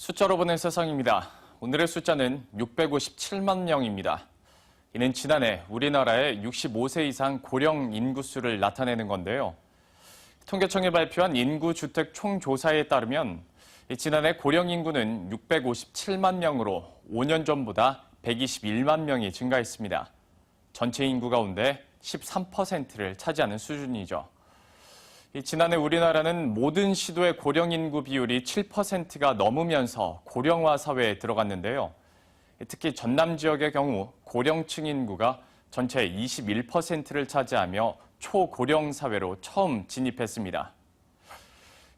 숫자로 보는 세상입니다. 오늘의 숫자는 657만 명입니다. 이는 지난해 우리나라의 65세 이상 고령 인구수를 나타내는 건데요. 통계청이 발표한 인구주택 총조사에 따르면 지난해 고령 인구는 657만 명으로 5년 전보다 121만 명이 증가했습니다. 전체 인구 가운데 13%를 차지하는 수준이죠. 지난해 우리나라는 모든 시도의 고령 인구 비율이 7%가 넘으면서 고령화 사회에 들어갔는데요. 특히 전남 지역의 경우 고령층 인구가 전체의 21%를 차지하며 초고령 사회로 처음 진입했습니다.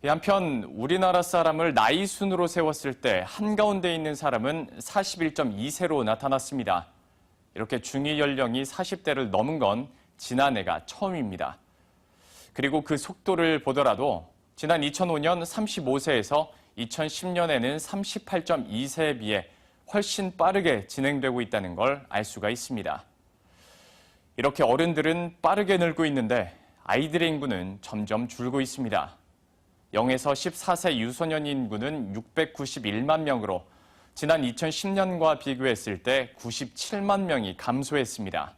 한편 우리나라 사람을 나이 순으로 세웠을 때 한가운데 있는 사람은 41.2세로 나타났습니다. 이렇게 중위 연령이 40대를 넘은 건 지난해가 처음입니다. 그리고 그 속도를 보더라도 지난 2005년 35세에서 2010년에는 38.2세에 비해 훨씬 빠르게 진행되고 있다는 걸 알 수가 있습니다. 이렇게 어른들은 빠르게 늘고 있는데 아이들의 인구는 점점 줄고 있습니다. 0에서 14세 유소년 인구는 691만 명으로 지난 2010년과 비교했을 때 97만 명이 감소했습니다.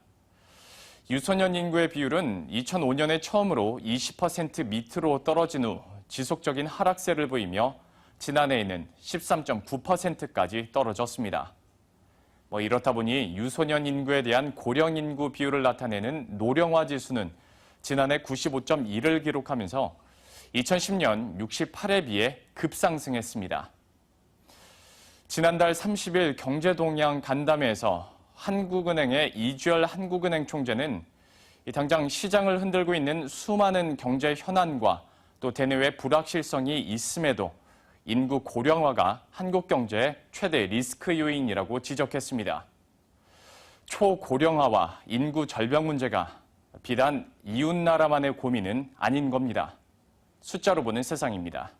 유소년 인구의 비율은 2005년에 처음으로 20% 밑으로 떨어진 후 지속적인 하락세를 보이며 지난해에는 13.9%까지 떨어졌습니다. 이렇다 보니 유소년 인구에 대한 고령 인구 비율을 나타내는 노령화 지수는 지난해 95.1을 기록하면서 2010년 68에 비해 급상승했습니다. 지난달 30일 경제동향 간담회에서 한국은행의 이주열 한국은행 총재는 당장 시장을 흔들고 있는 수많은 경제 현안과 또 대내외 불확실성이 있음에도 인구 고령화가 한국 경제의 최대 리스크 요인이라고 지적했습니다. 초고령화와 인구 절벽 문제가 비단 이웃나라만의 고민은 아닌 겁니다. 숫자로 보는 세상입니다.